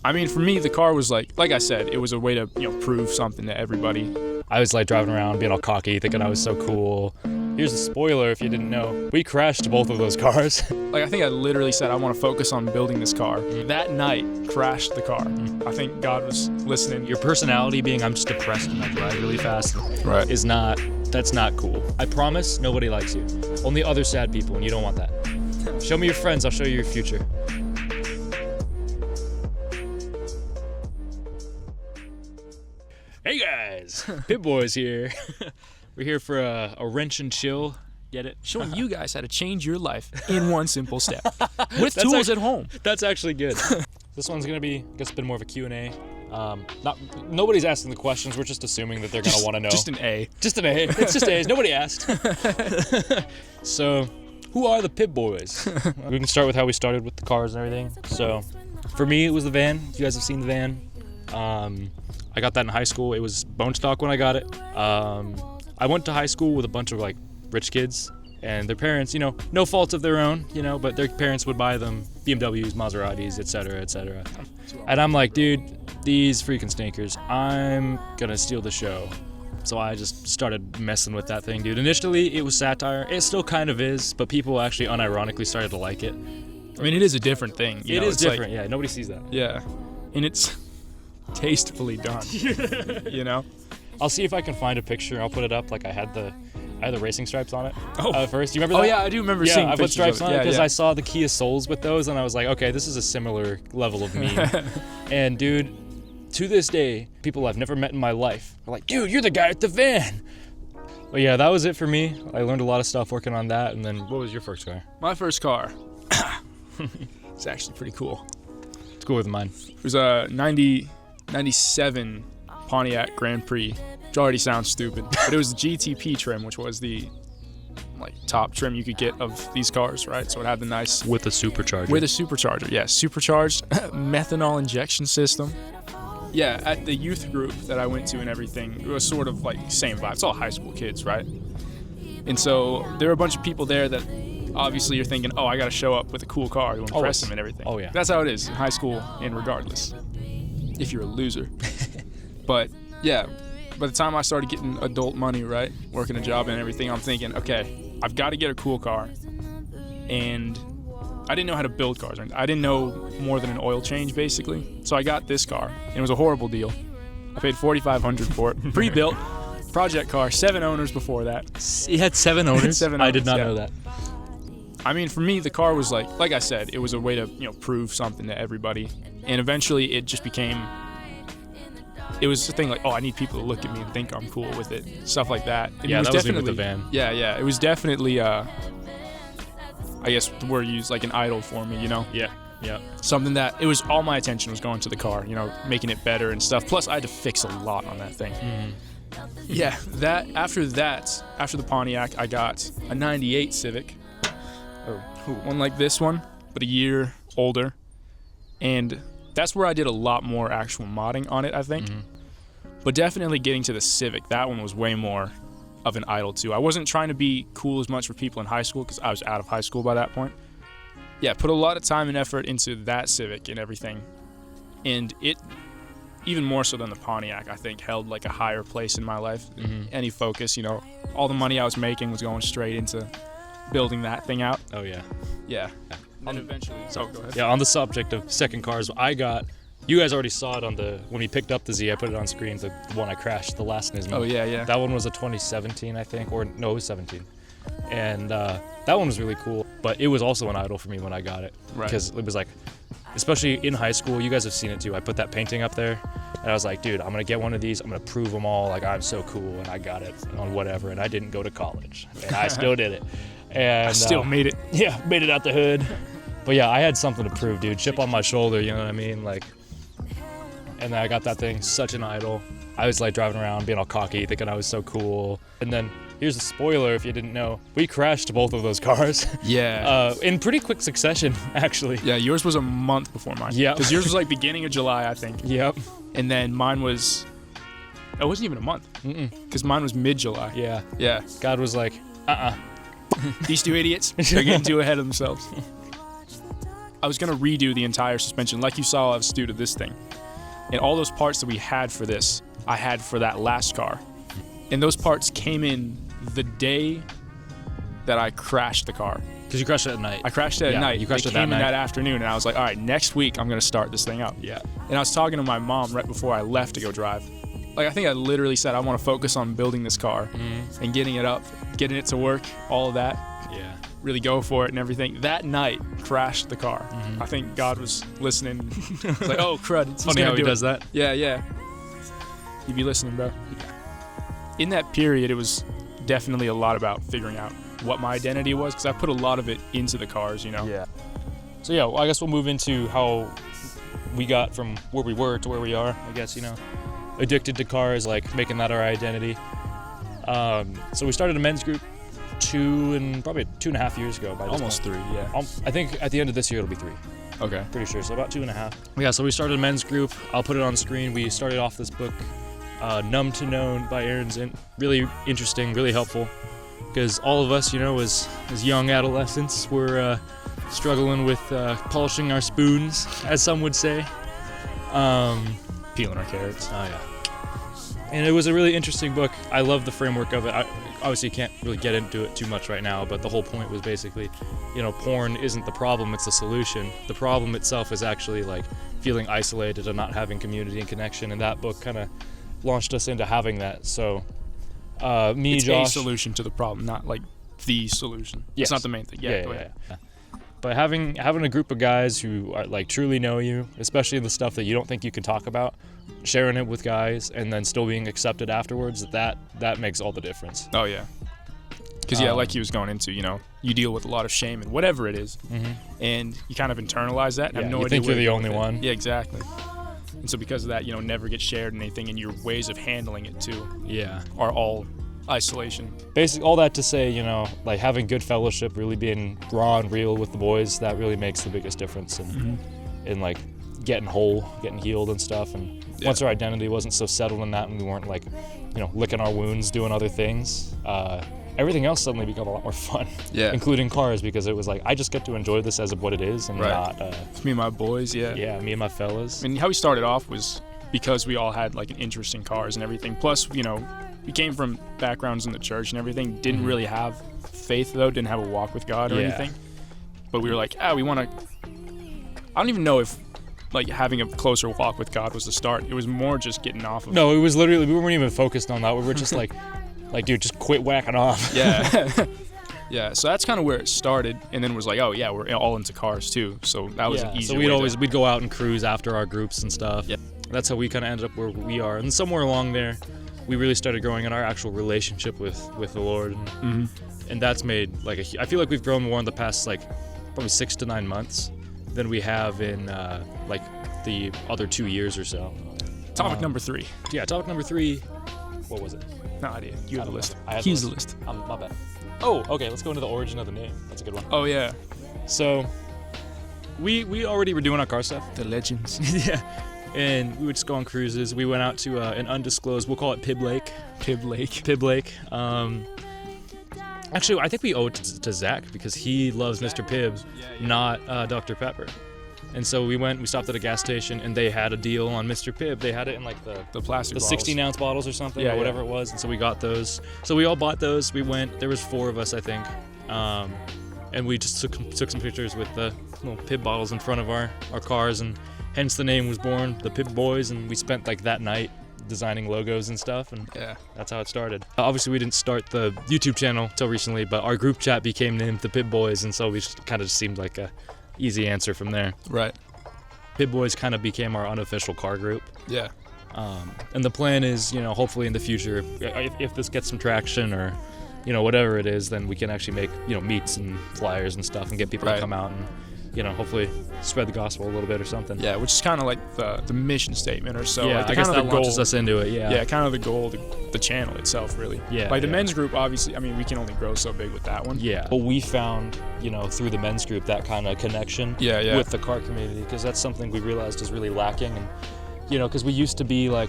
I mean, for me, the car was like I said, it was a way to, prove something to everybody. I was like driving around being all cocky, thinking I was so cool. Here's a spoiler if you didn't know. We crashed both of those cars. I think I literally said, I want to focus on building this car. That night, crashed the car. I think God was listening. Your personality being, I'm just depressed and I drive really fast, Right. That's not cool. I promise nobody likes you. Only other sad people, and you don't want that. Show me your friends, I'll show you your future. Hey guys, PIBB Boys here. We're here for a wrench and chill. Get it? Showing you guys how to change your life in one simple step. With tools at home. That's actually good. This one's gonna be, I guess, a bit more of a Q&A. Nobody's asking the questions. We're just assuming that they're gonna want to know. Just an A. Just an A. It's just A's. Nobody asked. So, who are the PIBB Boys? We can start with how we started with the cars and everything. So, for me, it was the van. You guys have seen the van. I got that in high school. It was bone stock when I got it. I went to high school with a bunch of rich kids, and their parents, no faults of their own, but their parents would buy them BMWs, Maseratis, etc., etc. And I'm like, dude, these freaking stinkers, I'm gonna steal the show. So I just started messing with that thing, dude. Initially, it was satire. It still kind of is, but people actually unironically started to like it. I mean, it is a different thing. It is different, yeah. Nobody sees that. Yeah, and it's tastefully done. I'll see if I can find a picture. I'll put it up. I had the racing stripes on it. First, you remember that? Oh yeah, I do remember seeing I put stripes on it because I saw the Kia Souls with those, and I was like, okay, this is a similar level of meme. And dude, to this day, people I've never met in my life are like, dude, you're the guy with the van. But yeah, that was it for me. I learned a lot of stuff working on that. And then, what was your first car? My first car. It's actually pretty cool. It's cooler than mine. It was a 97 Pontiac Grand Prix, which already sounds stupid, but it was the GTP trim, which was the top trim you could get of these cars, right? So it had the nice with a supercharger. Yeah, supercharged methanol injection system. Yeah, at the youth group that I went to and everything, it was sort of same vibe. It's all high school kids, right? And so there were a bunch of people there that obviously you're thinking, oh, I got to show up with a cool car to impress them and everything. Oh yeah. That's how it is in high school and regardless, if you're a loser. But yeah, by the time I started getting adult money, right, working a job and everything, I'm thinking, okay, I've got to get a cool car. And I didn't know how to build cars. I didn't know more than an oil change, basically. So I got this car, and it was a horrible deal. I paid $4,500 for it. Pre-built, project car, 7 owners before that. It had 7 owners? 7 owners, I did not know that. I mean, for me, the car was like I said, it was a way to, prove something to everybody. And eventually it just became, it was a thing I need people to look at me and think I'm cool with it. Stuff like that. And yeah, it was that was me with the van. Yeah. It was definitely, I guess the word used, an idol for me, Yeah. Something that, it was all my attention was going to the car, making it better and stuff. Plus, I had to fix a lot on that thing. Mm-hmm. Yeah, after the Pontiac, I got a 98 Civic. One like this one, but a year older. And that's where I did a lot more actual modding on it, I think. Mm-hmm. But definitely getting to the Civic, that one was way more of an idol too. I wasn't trying to be cool as much for people in high school because I was out of high school by that point. Yeah, put a lot of time and effort into that Civic and everything. And it, even more so than the Pontiac, I think held a higher place in my life. Mm-hmm. Any focus, all the money I was making was going straight into building that thing out. Oh yeah. Yeah. And then eventually, go ahead. Yeah, on the subject of second cars, you guys already saw it when we picked up the Z, I put it on screen, the one I crashed, the last Nismo. Oh yeah. That one was a 2017, I think, it was 17. And that one was really cool, but it was also an idol for me when I got it. Right. Because it was especially in high school, you guys have seen it too, I put that painting up there, and I was like, dude, I'm gonna get one of these, I'm gonna prove them all, I'm so cool, and I got it on whatever, and I didn't go to college, and I still did it. And I still made it. Yeah, made it out the hood. But yeah, I had something to prove, dude. Chip on my shoulder, you know what I mean? And then I got that thing, such an idol. I was driving around being all cocky, thinking I was so cool. And then, here's a spoiler if you didn't know. We crashed both of those cars. Yeah. In pretty quick succession, actually. Yeah, yours was a month before mine. Yeah. Because yours was beginning of July, I think. Yep. And then mine was, it wasn't even a month. Because mine was mid-July. Yeah. Yeah. God was like, These two idiots, they're getting too ahead of themselves. I was gonna redo the entire suspension like you saw us do to this thing. And all those parts that we had for this, I had for that last car. And those parts came in the day that I crashed the car. Because you crashed it at night. I crashed it at night. You crashed they it that came night. in that afternoon, and I was like, all right, next week I'm gonna start this thing up. Yeah. And I was talking to my mom right before I left to go drive. Like, I think I literally said I want to focus on building this car and getting it up, getting it to work, all of that. Yeah. Really go for it and everything. That night, crashed the car. I think God was listening. It's like, oh, crud. He's Funny gonna how he do does it. that. Yeah, yeah. You be listening, bro. In that period, it was definitely a lot about figuring out what my identity was, because I put a lot of it into the cars, you know? Yeah. So yeah, well, I guess we'll move into how we got from where we were to where we are. I guess, you know, addicted to cars, like making that our identity. So we started a men's group probably 2.5 years ago. By this Almost point. 3, yeah. I think at the end of this year it'll be 3. Okay. Pretty sure. So about 2.5. Yeah. So we started a men's group. I'll put it on the screen. We started off this book, Numb to Known by Aaron Zint. Really interesting, really helpful. Because all of us, you know, as young adolescents, were struggling with polishing our spoons, as some would say. Peeling our carrots. Oh, yeah. And it was a really interesting book. I love the framework of it. I obviously can't really get into it too much right now, but the whole point was basically, you know, porn isn't the problem, it's the solution. The problem itself is actually, like, feeling isolated and not having community and connection, and that book kind of launched us into having that. So It's Josh, a solution to the problem, not like the solution. Yes. It's not the main thing. Yeah, go ahead. But having a group of guys who are, like, truly know you, especially the stuff that you don't think you can talk about, sharing it with guys and then still being accepted afterwards, that makes all the difference. Oh, yeah. Because, yeah, like he was going into, you know, you deal with a lot of shame and whatever it is, and you kind of internalize that and have no you idea think where you're the to go only with it. one. Yeah, exactly. And so because of that, you know, never get shared in anything, and your ways of handling it, too, are all isolation. Basically, all that to say, you know, like, having good fellowship, really being raw and real with the boys, that really makes the biggest difference in like getting whole, getting healed and stuff. And once our identity wasn't so settled in that, and we weren't, like, you know, licking our wounds, doing other things, everything else suddenly became a lot more fun. Yeah. Including cars, because it was like, I just get to enjoy this as what it is, and not It's me and my boys, me and my fellas. I mean, how we started off was because we all had, like, an interest in cars and everything. Plus, you know, we came from backgrounds in the church and everything. Didn't really have faith, though. Didn't have a walk with God or anything. But we were like, we want to... I don't even know if, like, having a closer walk with God was the start. It was more just getting off of... No, it was literally, we weren't even focused on that. We were just like, dude, just quit whacking off. Yeah. Yeah, so that's kind of where it started, and then was like, oh yeah, we're all into cars too. So that was an easy. So we'd go out and cruise after our groups and stuff. Yeah. That's how we kind of ended up where we are. And somewhere along there, we really started growing in our actual relationship with the Lord, and that's made, like, I feel like we've grown more in the past, like, probably 6 to 9 months than we have in like the other 2 years or so. Topic number 3. Yeah, topic number 3. What was it? No idea. You have the list. I had He's the list. My bad. Oh, okay. Let's go into the origin of the name. That's a good one. Oh yeah. So, we already were doing our car stuff. The legends. Yeah. And we would just go on cruises. We went out to an undisclosed, we'll call it PIBB Lake. PIBB Lake. Actually, I think we owe it to Zach, because he loves Mr. Pibb, not Dr. Pepper. And so we stopped at a gas station, and they had a deal on Mr. Pibb. They had it in, like, the plastic bottles. 16-ounce bottles or something, or whatever it was. And so we got those. So we all bought those. We went. There was 4 of us, I think. And we just took some pictures with the little Pibb bottles in front of our cars, and hence the name was born, the PIBB Boys. And we spent, like, that night designing logos and stuff, and that's how it started. Obviously, we didn't start the YouTube channel till recently, but our group chat became named the PIBB Boys, and so we just kind of seemed like a easy answer from there. Right. PIBB Boys kind of became our unofficial car group. Yeah. And the plan is, you know, hopefully in the future, if this gets some traction, or, you know, whatever it is, then we can actually make, you know, meets and flyers and stuff, and get people to come out and, you know, hopefully spread the gospel a little bit or something. Yeah, which is kind of like the mission statement or so. Yeah, like I guess that launches us into it, Yeah, kind of the goal, the channel itself, really. Yeah. Like the men's group, obviously, I mean, we can only grow so big with that one. Yeah. But we found, you know, through the men's group, that kind of connection with the car community, because that's something we realized is really lacking. And, you know, because we used to be, like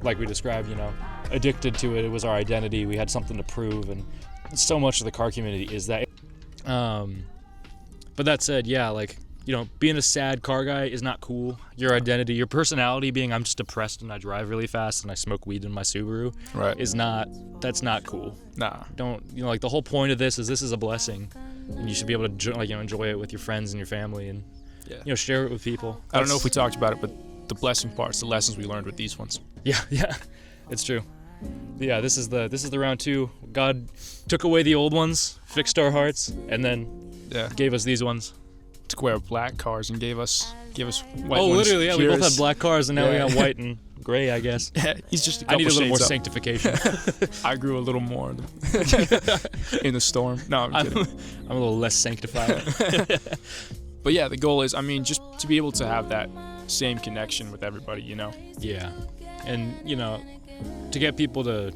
we described, you know, addicted to it. It was our identity. We had something to prove, and so much of the car community is that. But that said, yeah, like, being a sad car guy is not cool. Your identity, your personality being I'm just depressed and I drive really fast and I smoke weed in my Subaru that's not cool. Nah. Don't, like the whole point of this is a blessing. And you should be able to enjoy it with your friends and your family and share it with people. I don't know if we talked about it, but the blessing part's the lessons we learned with these ones. Yeah, it's true. Yeah, this is the round 2. God took away the old ones, fixed our hearts, and then gave us these ones. Took away our black cars and gave us white ones. Oh, literally, yeah. We both Cures. had black ccars, and now we got white and gray, I guess. Yeah, he's just a couple I need a little more shades up. sanctification. I grew a little more in the storm. No, I'm kidding. I'm a little less sanctified. But yeah, the goal is, just to be able to have that same connection with everybody, Yeah, and to get people to,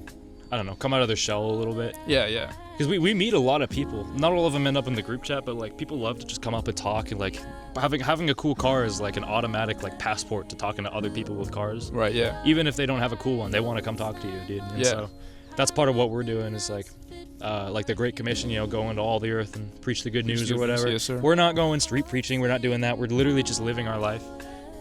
come out of their shell a little bit. Yeah. Because we meet a lot of people. Not all of them end up in the group chat, but people love to just come up and talk, and having a cool car is an automatic passport to talking to other people with cars. Right. Yeah. Even if they don't have a cool one, they want to come talk to you, dude. And so that's part of what we're doing is the Great Commission, go into all the earth and preach the good news or whatever. Yes, sir. We're not going street preaching. We're not doing that. We're literally just living our life.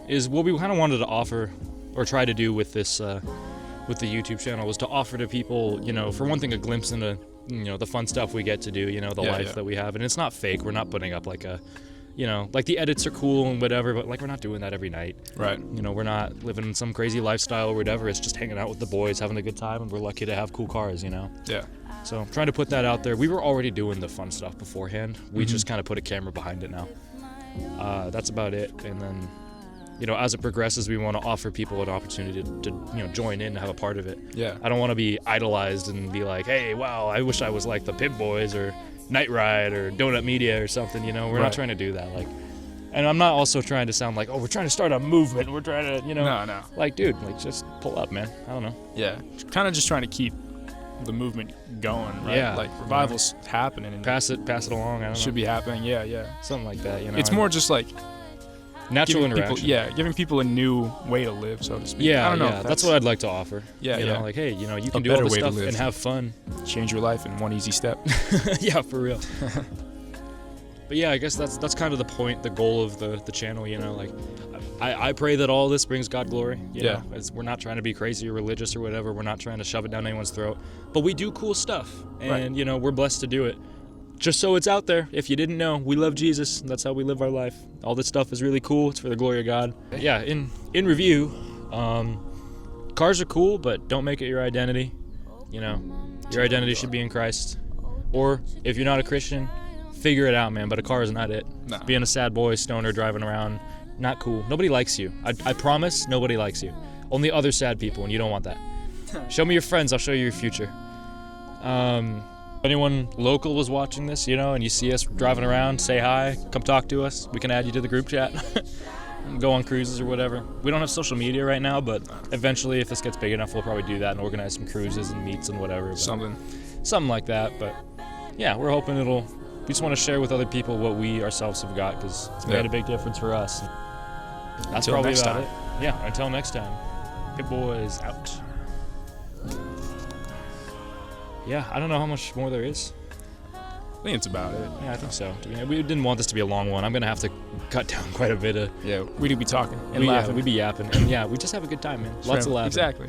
Is what we kind of wanted to offer or try to do with this, with the YouTube channel, was to offer to people, for one thing, a glimpse into, the fun stuff we get to do, the life that we have. And it's not fake. We're not putting up the edits are cool and whatever, but we're not doing that every night. Right. We're not living in some crazy lifestyle or whatever. It's just hanging out with the boys, having a good time, and we're lucky to have cool cars, Yeah. So I'm trying to put that out there. We were already doing the fun stuff beforehand. We just kind of put a camera behind it now. That's about it. And then, as it progresses, we want to offer people an opportunity to join in and have a part of it. Yeah. I don't want to be idolized and be like, hey, wow, I wish I was like the PIBB Boys or Night Ride or Donut Media or something, We're not trying to do that. And I'm not also trying to sound like, oh, we're trying to start a movement. We're trying to, No. dude, just pull up, man. I don't know. Yeah. Kind of just trying to keep the movement going, right? Yeah. Revival's happening. And Pass it along. I don't know. should be happening. Yeah. Something like that, It's more just natural giving interaction. people, giving people a new way to live, so to speak. Yeah, I don't know. yeah. That's what I'd like to offer. Yeah, hey, you can do better all this way to stuff live. and have fun. Change your life in one easy step. Yeah, for real. But yeah, I guess that's kind of the point, the goal of the channel. I pray that all this brings God glory. You know? We're not trying to be crazy or religious or whatever. We're not trying to shove it down anyone's throat. But we do cool stuff, and we're blessed to do it. Just so it's out there, if you didn't know, we love Jesus. That's how we live our life. All this stuff is really cool. It's for the glory of God. Yeah, in review, cars are cool, but don't make it your identity. Your identity should be in Christ. Or if you're not a Christian, figure it out, man. But a car is not it. Nah. Being a sad boy, stoner, driving around, not cool. Nobody likes you. I promise, nobody likes you. Only other sad people, and you don't want that. Show me your friends. I'll show you your future. If anyone local was watching this, and you see us driving around, say hi, come talk to us. We can add you to the group chat. Go on cruises or whatever. We don't have social media right now, but eventually, if this gets big enough, we'll probably do that and organize some cruises and meets and whatever. Something like that. But yeah, we're hoping we just want to share with other people what we ourselves have got, because it's made a big difference for us. That's probably about it. Yeah, until next time. PIBB Boys out. Yeah, I don't know how much more there is. I think it's about it. Yeah, I think so. We didn't want this to be a long one. I'm going to have to cut down quite a bit of... Yeah, we'd be talking and laughing. We'd be yapping. And yeah, we just have a good time, man. Lots of laughing. Exactly.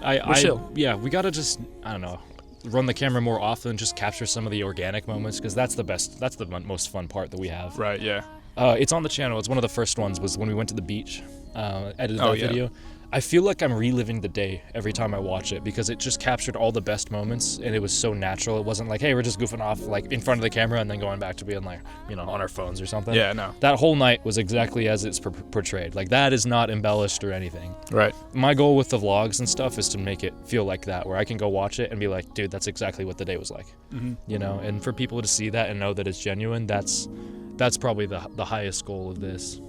We're chill. Yeah, we got to just, I don't know, run the camera more often, just capture some of the organic moments, because that's the best, that's the most fun part that we have. Right, yeah. It's on the channel. It's one of the first ones, was when we went to the beach, edited that video. I feel like I'm reliving the day every time I watch it, because it just captured all the best moments, and it was so natural. It wasn't like, hey, we're just goofing off in front of the camera and then going back to being on our phones or something. Yeah, no. That whole night was exactly as it's portrayed. That is not embellished or anything. Right. My goal with the vlogs and stuff is to make it feel like that, where I can go watch it and be like, dude, that's exactly what the day was like. Mm-hmm. And for people to see that and know that it's genuine, that's probably the highest goal of this.